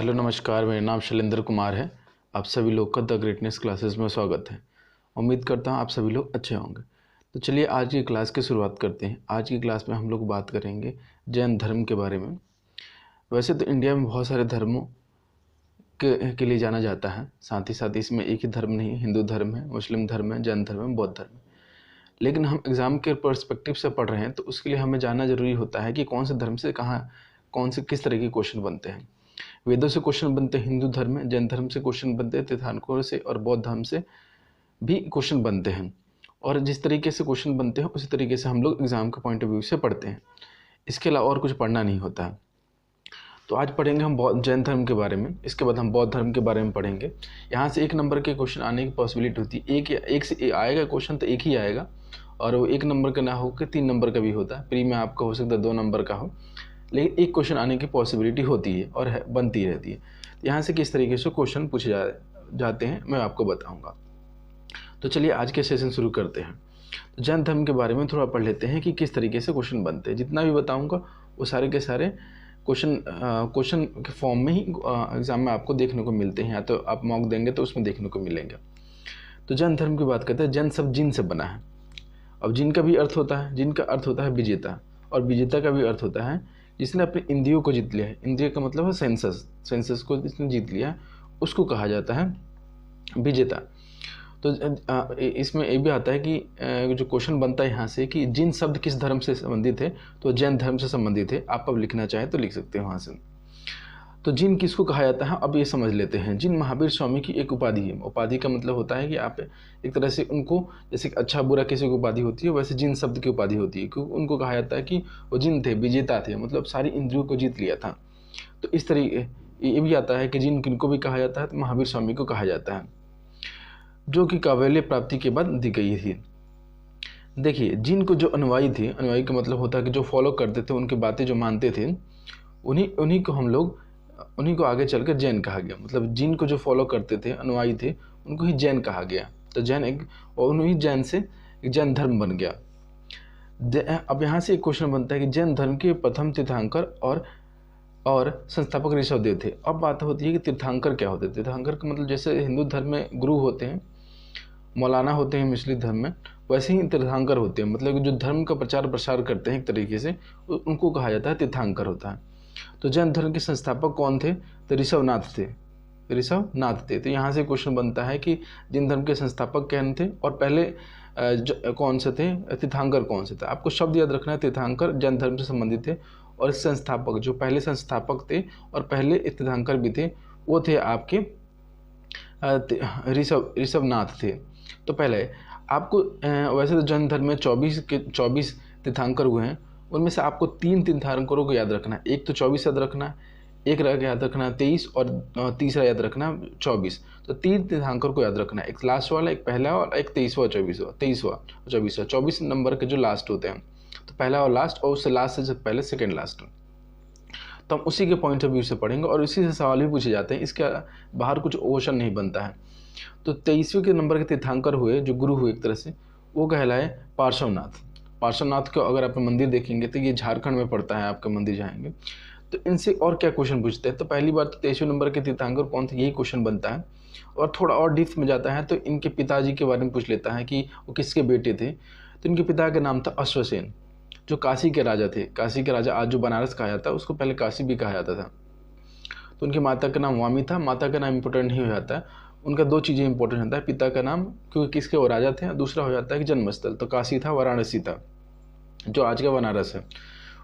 Hello नमस्कार, मेरा नाम शैलेंद्र कुमार है। आप सभी लोग का द ग्रेटनेस क्लासेस में स्वागत है। उम्मीद करता हूँ आप सभी लोग अच्छे होंगे। तो चलिए आज की क्लास की शुरुआत करते हैं। आज की क्लास में हम लोग बात करेंगे जैन धर्म के बारे में। वैसे तो इंडिया में बहुत सारे धर्मों के लिए जाना जाता है, साथ ही साथ इसमें एक ही धर्म नहीं है, हिंदू धर्म है, मुस्लिम धर्म है, जैन धर्म है, बौद्ध धर्म है। लेकिन हम एग्ज़ाम के पर्सपेक्टिव से पढ़ रहे हैं तो उसके लिए हमें जानना ज़रूरी होता है कि कौन से धर्म से कहाँ कौन से किस तरह के क्वेश्चन बनते हैं। वेदों से क्वेश्चन बनते हैं हिंदू धर्म में, जैन धर्म से क्वेश्चन बनते हैं, तीर्थंकरों से और बौद्ध धर्म से भी क्वेश्चन बनते हैं। और जिस तरीके से क्वेश्चन बनते हैं उसी तरीके से हम लोग एग्ज़ाम के पॉइंट ऑफ व्यू से पढ़ते हैं। इसके अलावा और कुछ पढ़ना नहीं होता है। तो आज पढ़ेंगे हम बौद्ध जैन धर्म के बारे में, इसके बाद हम बौद्ध धर्म के बारे में पढ़ेंगे। यहाँ से एक नंबर के क्वेश्चन आने की पॉसिबिलिटी होती है। एक से आएगा क्वेश्चन तो एक ही आएगा, और वो एक नंबर का ना हो के 3 नंबर का भी होता है। प्री में आपका हो सकता है 2 नंबर का हो, लेकिन एक क्वेश्चन आने की पॉसिबिलिटी होती है और बनती रहती है। यहाँ से किस तरीके से क्वेश्चन पूछे जाते हैं मैं आपको बताऊंगा। तो चलिए आज के सेशन शुरू करते हैं। तो जैन धर्म के बारे में थोड़ा पढ़ लेते हैं कि किस तरीके से क्वेश्चन बनते हैं। जितना भी बताऊंगा वो सारे के सारे क्वेश्चन के फॉर्म में ही एग्जाम में आपको देखने को मिलते हैं, या तो आप मॉक देंगे तो उसमें देखने को मिलेंगे। तो जैन धर्म की बात करते हैं। जैन शब्द जिन से बना है। अब जिन का भी अर्थ होता है, जिन का अर्थ होता है विजेता, और विजेता का भी अर्थ होता है जिसने अपने इंद्रियों को जीत लिया है। इंद्रिय का मतलब है सेंसस को जिसने जीत लिया उसको कहा जाता है विजेता। तो इसमें ये भी आता है कि जो क्वेश्चन बनता है यहाँ से कि जिन शब्द किस धर्म से संबंधित है, तो जैन धर्म से संबंधित है। आप अब लिखना चाहें तो लिख सकते हैं वहाँ से। तो जिन किसको कहा जाता है अब ये समझ लेते हैं। जिन महावीर स्वामी की एक उपाधि है। उपाधि का मतलब होता है कि आप एक तरह से उनको, जैसे अच्छा बुरा किसी को उपाधि होती है, वैसे जिन शब्द की उपाधि होती है, क्योंकि उनको कहा जाता है कि वो जिन थे, विजेता थे, मतलब सारी इंद्रियों को जीत लिया था। तो इस तरीके ये भी आता है कि जिन किनको भी कहा जाता है तो महावीर स्वामी को कहा जाता है, जो कि काव्य प्राप्ति के बाद दी गई थी। देखिए, जिन को जो अनुयायी थे, अनुयायी का मतलब होता है कि जो फॉलो करते थे, उनकी बातें जो मानते थे, उन्हीं को हम लोग, उन्हीं को आगे चलकर जैन कहा गया। मतलब जिन को जो फॉलो करते थे, अनुयायी थे, उनको ही जैन कहा गया। तो जैन एक, और उन्हीं जैन से एक जैन धर्म बन गया। अब यहाँ से एक क्वेश्चन बनता है कि जैन धर्म के प्रथम तीर्थंकर और संस्थापक ऋषभदेव थे। अब बात होती है कि तीर्थंकर क्या होते हैं। तीर्थंकर का मतलब जैसे हिंदू धर्म में गुरु होते हैं, मौलाना होते हैं मुस्लिम धर्म में, वैसे ही तीर्थंकर होते हैं। मतलब जो धर्म का प्रचार प्रसार करते हैं एक तरीके से, उनको कहा जाता है तीर्थंकर होता है। तो जैन धर्म के संस्थापक कौन थे? तो ऋषभनाथ थे। तो यहाँ से क्वेश्चन बनता है कि जैन धर्म के संस्थापक कौन थे और पहले कौन से थे, तीर्थंकर कौन से थे। आपको शब्द याद रखना है। तीर्थंकर जैन धर्म से संबंधित थे, और संस्थापक जो पहले संस्थापक थे और पहले तीर्थंकर भी थे, वो थे आपके ऋषभनाथ थे। तो पहले आपको वैसे तो जैन धर्म में 24 तीर्थंकर हुए हैं, उनमें से आपको 3 तीर्थंकरों को याद रखना है। एक तो 24 याद रखना है, एक याद रखना है 23, और तीसरा याद रखना है 24। तो 3 तीर्थंकर को याद रखना है, एक लास्ट वाला, एक पहला और एक 23वां 24वां 24 नंबर के जो लास्ट होते हैं। तो पहला और लास्ट, और उससे लास्ट से पहले सेकेंड लास्ट। तो हम उसी के पॉइंट ऑफ व्यू से पढ़ेंगे और इसी से सवाल भी पूछे जाते हैं। इसके बाहर कुछ क्वेश्चन नहीं बनता है। तो 23वें के नंबर के तीर्थंकर हुए, जो गुरु हुए एक तरह से, वो कहलाए पार्श्वनाथ। पार्श्वनाथ को अगर आप मंदिर देखेंगे तो ये झारखंड में पड़ता है। आपका मंदिर जाएंगे तो इनसे और क्या क्वेश्चन पूछते हैं। तो पहली बार तो 23वें नंबर के तीर्थंकर कौन थे, यही क्वेश्चन बनता है। और थोड़ा और डीप में जाता है तो इनके पिताजी के बारे में पूछ लेता है कि वो किसके बेटे थे। तो इनके पिता का नाम था अश्वसेन, जो काशी के राजा थे। काशी के राजा आज जो बनारस कहा जाता है, उसको पहले काशी भी कहा जाता था। तो उनके माता का नाम वामी था। माता का नाम इंपॉर्टेंट नहीं हो जाता है, उनका 2 चीज़ें इंपॉर्टेंट होता है। पिता का नाम, क्योंकि किसके वो राजा थे, दूसरा हो जाता है कि जन्मस्थल। तो काशी था, वाराणसी था, जो आज का बनारस है।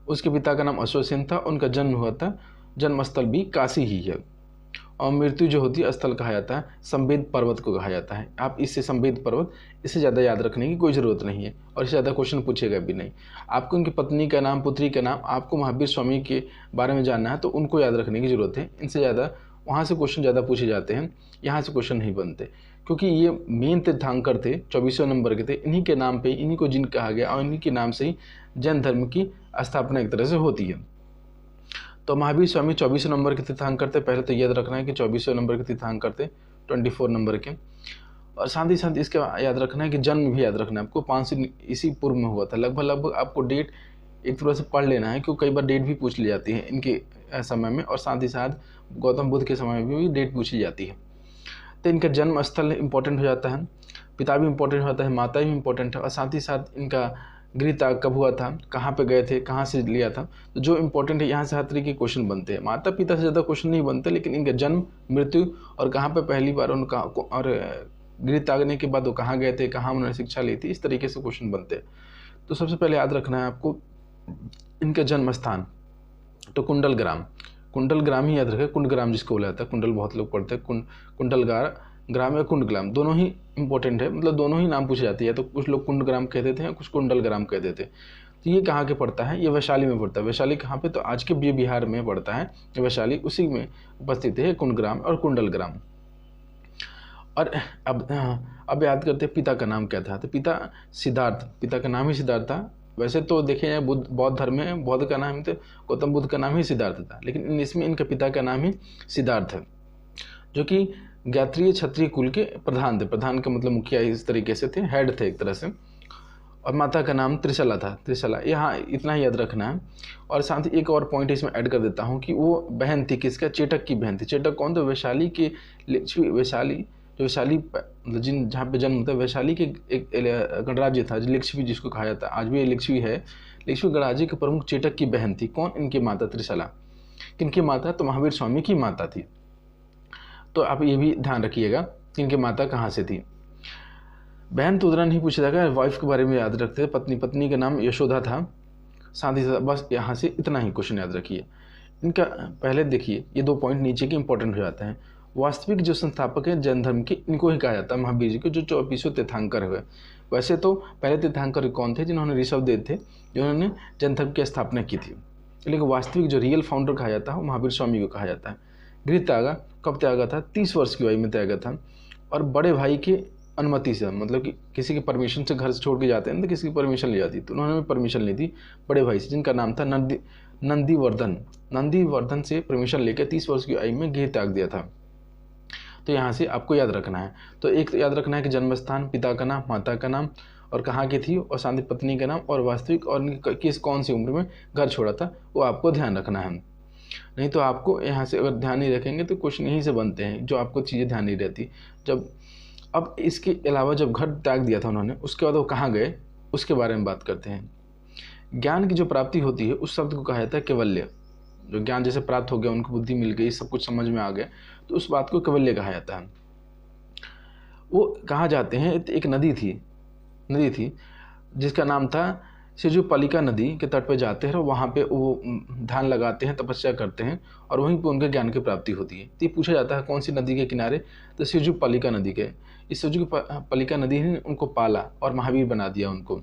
उसके पिता का नाम अश्वसेन था। उनका जन्म हुआ था, जन्मस्थल भी काशी ही है। और मृत्यु जो होती है स्थल कहा जाता है, संवेद पर्वत को कहा जाता है। आप इससे संवेद पर्वत, इससे ज़्यादा याद रखने की कोई ज़रूरत नहीं है, और इससे ज़्यादा क्वेश्चन पूछेगा भी नहीं। आपको उनकी पत्नी का नाम, पुत्री का नाम, आपको महावीर स्वामी के बारे में जानना है तो उनको याद रखने की ज़रूरत है। इनसे ज़्यादा वहाँ से क्वेश्चन ज़्यादा पूछे जाते हैं, यहाँ से क्वेश्चन नहीं बनते, क्योंकि ये मेन तीर्थंकर थे, 24वें नंबर के थे। इन्हीं के नाम पे, इन्हीं को जिन कहा गया, और इन्हीं के नाम से ही जैन धर्म की स्थापना एक तरह से होती है। तो महावीर स्वामी 24वें नंबर के तीर्थंकर थे। पहले तो याद रखना है कि 24वें नंबर के तीर्थंकर थे, 24 नंबर के। और साथ ही साथ इसका याद रखना है कि जन्म भी याद रखना है आपको, 500 ईस्वी पूर्व में हुआ था। लगभग आपको डेट एक थोड़ा सा पढ़ लेना है, क्योंकि कई बार डेट भी पूछ ली जाती है इनके समय में, और साथ ही साथ गौतम बुद्ध के समय में भी डेट पूछी जाती है। तो इनका जन्म स्थल इंपॉर्टेंट हो जाता है, पिता भी इंपॉर्टेंट हो जाता है, माता भी इंपॉर्टेंट है, और साथ ही साथ इनका गृह त्याग कब हुआ था, कहाँ पे गए थे, कहाँ से लिया था। तो जो इंपॉर्टेंट है यहाँ से हर तरीके के क्वेश्चन बनते हैं। माता पिता से ज़्यादा क्वेश्चन नहीं बनते, लेकिन इनका जन्म, मृत्यु और कहाँ पे पहली बार उनका, और गृह त्यागने के बाद वो कहाँ गए थे, कहाँ उन्होंने शिक्षा ली थी, इस तरीके से क्वेश्चन बनते हैं। तो सबसे पहले याद रखना है आपको इनका जन्म स्थान, तो कुंडल ग्राम ही याद रखें, कुंड ग्राम जिसको बोला जाता है। कुंडल बहुत लोग पढ़ते हैं, कुंडल ग्राम या कुंड ग्राम दोनों ही इंपॉर्टेंट है, मतलब दोनों ही नाम पूछे जाते हैं। तो कुछ लोग कुंड ग्राम कहते थे, कुछ कुंडल ग्राम कहते थे। तो ये कहाँ के पड़ता है, ये वैशाली में पड़ता है। वैशाली कहाँ पे, तो आज के बिहार में पड़ता है वैशाली, उसी में उपस्थित है कुंड ग्राम और कुंडल ग्राम। और अब याद करते हैं पिता का नाम क्या था। तो पिता सिद्धार्थ, पिता का नाम ही सिद्धार्थ था। वैसे तो देखें जाए बौद्ध धर्म में बौद्ध का नाम तो गौतम बुद्ध का नाम ही सिद्धार्थ था, लेकिन इसमें इनके पिता का नाम ही सिद्धार्थ है, जो कि ज्ञात्रीय क्षत्रिय कुल के प्रधान थे। प्रधान का मतलब मुखिया इस तरीके से थे, हेड थे एक तरह से। और माता का नाम त्रिशला था, त्रिशला। यहाँ इतना ही याद रखना है। और साथ ही एक और पॉइंट इसमें ऐड कर देता हूँ कि वो बहन थी किसका, चेटक की बहन थी। चेटक कौन, तो वैशाली के वैशाली, जो वैशाली मतलब जहाँ पे जन्म होता है, वैशाली के एक गणराज्य था लिच्छवी, जिसको कहा जाता है, आज भी लिच्छवी है। लिच्छवी गणराज्य के प्रमुख चेटक की बहन थी। कौन, इनकी माता त्रिशला। किनकी माता, तो महावीर स्वामी की माता थी। तो आप ये भी ध्यान रखिएगा कि इनकी माता कहाँ से थी। बहन तो उतना नहीं पूछा जाएगा, वाइफ के बारे में याद रखते हैं। पत्नी का नाम यशोदा था। साथ ही साथ बस यहाँ से इतना ही क्वेश्चन याद रखिए। इनका पहले देखिए, ये 2 पॉइंट नीचे के इंपॉर्टेंट हो जाते हैं। वास्तविक जो संस्थापक है जैन धर्म के, इनको ही कहा जाता है महावीर जी को, जो 24वें तीर्थंकर हुए। वैसे तो पहले तीर्थंकर कौन थे, जिन्होंने ऋषभदेव थे, जिन्होंने जैन धर्म की स्थापना की थी। लेकिन वास्तविक जो रियल फाउंडर कहा जाता है वो महावीर स्वामी को कहा जाता है। गृह त्यागा कब त्यागा था, 30 वर्ष की आयु में त्यागा था। और बड़े भाई की अनुमति से, मतलब कि किसी के परमिशन से घर से छोड़ के जाते हैं तो किसी की परमिशन ले जाती, तो उन्होंने परमिशन ली थी बड़े भाई से, जिनका नाम था नंदीवर्धन से परमिशन लेकर 30 वर्ष की आयु में गृह त्याग दिया था। तो यहाँ से आपको याद रखना है। तो एक तो याद रखना है कि जन्म स्थान, पिता का नाम, माता का नाम और कहाँ की थी, और साथ ही पत्नी का नाम, और वास्तविक और किस कौन सी उम्र में घर छोड़ा था, वो आपको ध्यान रखना है। नहीं तो आपको यहाँ से अगर ध्यान नहीं रखेंगे तो क्वेश्चन यहीं से बनते हैं, जो आपको चीज़ें ध्यान नहीं रहती। अब इसके अलावा जब घर त्याग दिया था उन्होंने, उसके बाद वो कहाँ गए, उसके बारे में बात करते हैं। ज्ञान की जो प्राप्ति होती है, उस शब्द को कहा जाता है कैवल्य। जो ज्ञान जैसे प्राप्त हो गया, उनको बुद्धि मिल गई, सब कुछ समझ में आ गया, तो उस बात को कैवल्य कहा जाता है। वो कहाँ जाते हैं, एक नदी थी जिसका नाम था सिजुपालिका नदी के तट पे जाते हैं, और वहाँ पे वो ध्यान लगाते हैं, तपस्या करते हैं, और वहीं पे उनके ज्ञान की प्राप्ति होती है। तो ये पूछा जाता है कौन सी नदी के किनारे, तो सिजुपालिका नदी के। इस सिजुपालिका नदी ने उनको पाला और महावीर बना दिया उनको।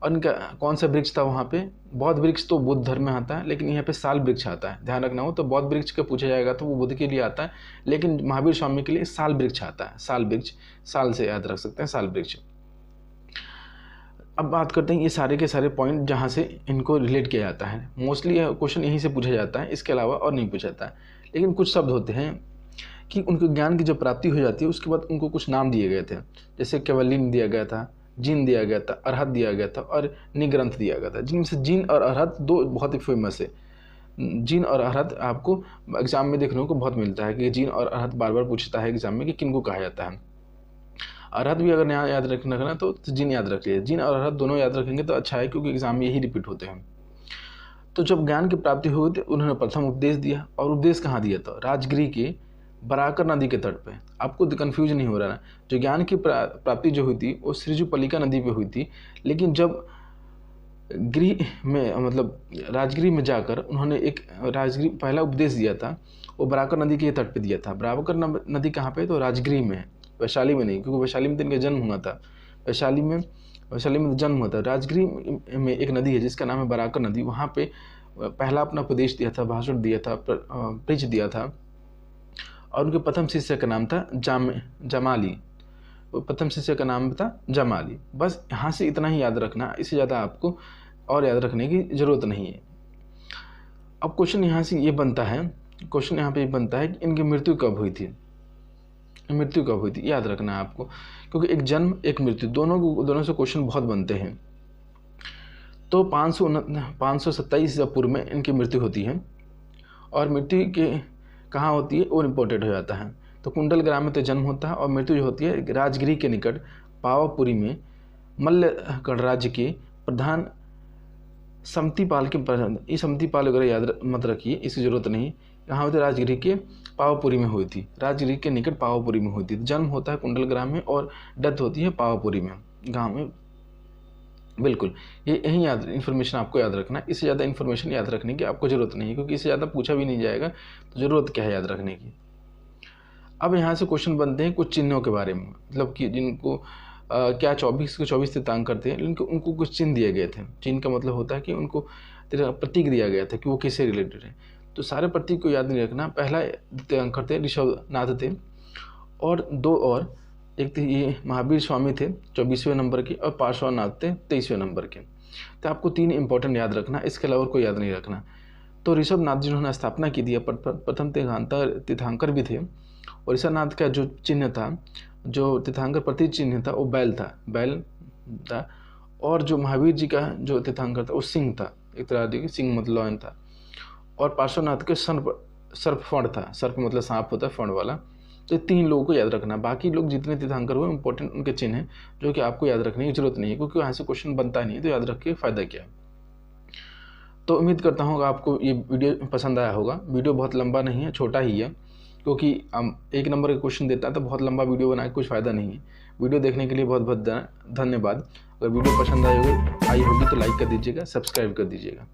और इनका कौन सा वृक्ष था वहाँ पे, बौद्ध वृक्ष तो बुद्ध धर्म में आता है, लेकिन यहाँ पे साल वृक्ष आता है, ध्यान रखना हो। तो बौद्ध वृक्ष का पूछा जाएगा तो वो बुद्ध के लिए आता है, लेकिन महावीर स्वामी के लिए साल वृक्ष आता है। साल वृक्ष, साल से याद रख सकते हैं, साल वृक्ष। अब बात करते हैं ये सारे के सारे पॉइंट जहाँ से इनको रिलेट किया जाता है। मोस्टली क्वेश्चन यहीं से पूछा जाता है, इसके अलावा और नहीं पूछा जाता है। लेकिन कुछ शब्द होते हैं कि उनको ज्ञान की जब प्राप्ति हो जाती है, उसके बाद उनको कुछ नाम दिए गए थे, जैसे कैवल्यन दिया गया था, जिन दिया गया था, अरहत दिया गया था, और निग्रंथ दिया गया था। जिनमें से जिन और अरहत 2 बहुत ही फेमस है। जिन और अरहत आपको एग्जाम में देखने को बहुत मिलता है कि जिन और अरहत बार बार पूछता है एग्जाम में कि किनको कहा जाता है। अरहत भी अगर नया याद रखना तो जिन याद रख लीजिए। जिन और अरहत दोनों याद रखेंगे तो अच्छा है, क्योंकि एग्जाम में यही रिपीट होते हैं। तो जब ज्ञान की प्राप्ति हुई थी, उन्होंने प्रथम उपदेश दिया, और उपदेश कहाँ दिया था, राजगिरी के बराकर नदी के तट पे। आपको कन्फ्यूज नहीं हो रहा ना, जो ज्ञान की प्राप्ति जो हुई थी वो सिजुपालिका नदी पे हुई थी, लेकिन जब गृह में, मतलब राजगिरी में जाकर उन्होंने एक राजगिरी पहला उपदेश दिया था, वो बराकर नदी के तट पे दिया था। बराकर नदी कहाँ पे, तो राजगिरी में है, वैशाली में नहीं, क्योंकि वैशाली में तो इनका जन्म हुआ था। वैशाली में तो जन्म हुआ था। राजगिरी में एक नदी है जिसका नाम है बराकर नदी, वहाँ पे पहला अपना उपदेश दिया था, भाषण दिया था, प्रीच दिया था। और उनके प्रथम शिष्य का नाम था जमाली। प्रथम शिष्य का नाम था जमाली। बस यहाँ से इतना ही याद रखना, इससे ज़्यादा आपको और याद रखने की ज़रूरत नहीं है। अब क्वेश्चन यहाँ से ये बनता है, क्वेश्चन यहाँ पे ये बनता है कि इनकी मृत्यु कब हुई थी, याद रखना है आपको, क्योंकि एक जन्म एक मृत्यु दोनों से क्वेश्चन बहुत बनते हैं। तो 527 ईसा पूर्व में इनकी मृत्यु होती है और मृत्यु के कहाँ होती है वो इम्पोर्टेंट हो जाता है। तो कुंडल ग्राम में तो जन्म होता है और मृत्यु जो होती है राजगिरी के निकट पावापुरी में मल्ल गणराज्य के प्रधान समतीपाल के प्रधान, ये समतीपाल वगैरह याद मत रखिए, इसकी जरूरत नहीं। कहाँ हुई थी? राजगिरी के पावापुरी में हुई थी, राजगिरी के निकट पावापुरी में हुई थी। जन्म होता है कुंडल ग्राम में और डेथ होती है पावापुरी में गाँव में। बिल्कुल, ये यही याद इन्फॉर्मेशन आपको याद रखना है। इससे ज़्यादा इन्फॉर्मेशन याद रखने की आपको ज़रूरत नहीं है, क्योंकि इससे ज़्यादा पूछा भी नहीं जाएगा, तो ज़रूरत क्या है याद रखने की। अब यहाँ से क्वेश्चन बनते हैं कुछ चिन्हों के बारे में, मतलब कि जिनको क्या 24 के 24 तीर्थंकर करते हैं, उनको कुछ चिन्ह दिए गए थे। चिन्ह का मतलब होता है कि उनको प्रतीक दिया गया था कि वो किससे रिलेटेड है। तो सारे प्रतीक को याद नहीं रखना। पहला तीर्थंकर थे ऋषभनाथ थे, और दो और, एक थे ये महावीर स्वामी थे 24वें नंबर के, और पार्श्वनाथ थे 23वें नंबर के। तो आपको 3 इंपॉर्टेंट याद रखना, इसके अलावा कोई याद नहीं रखना। तो ऋषभनाथ जी जिन्होंने स्थापना की थी, प्रथम तीर्थंकर भी थे। और ऋषभनाथ का जो चिन्ह था, जो तीर्थंकर प्रतीक चिन्ह था, वो बैल था। और जो महावीर जी का जो तीर्थंकर था वो सिंह था, एक तरह की सिंह मतलब लॉयन था। और पार्श्वनाथ के सर्प फण था, सर्प मतलब सांप होता है फण वाला। तो 3 लोगों को याद रखना। बाकी लोग जितने तीर्थंकर हुए इंपॉर्टेंट उनके चिन्ह हैं, जो कि आपको याद रखने की जरूरत नहीं है, क्योंकि वहाँ से क्वेश्चन बनता नहीं है, तो याद रख के फ़ायदा क्या है। तो उम्मीद करता हूँ आपको ये वीडियो पसंद आया होगा। वीडियो बहुत लंबा नहीं है, छोटा ही है, क्योंकि हम 1 नंबर का क्वेश्चन देता है तो बहुत लंबा वीडियो बना के कुछ फ़ायदा नहीं है। वीडियो देखने के लिए बहुत बहुत धन्यवाद। अगर वीडियो पसंद आई होगी तो लाइक कर दीजिएगा, सब्सक्राइब कर दीजिएगा।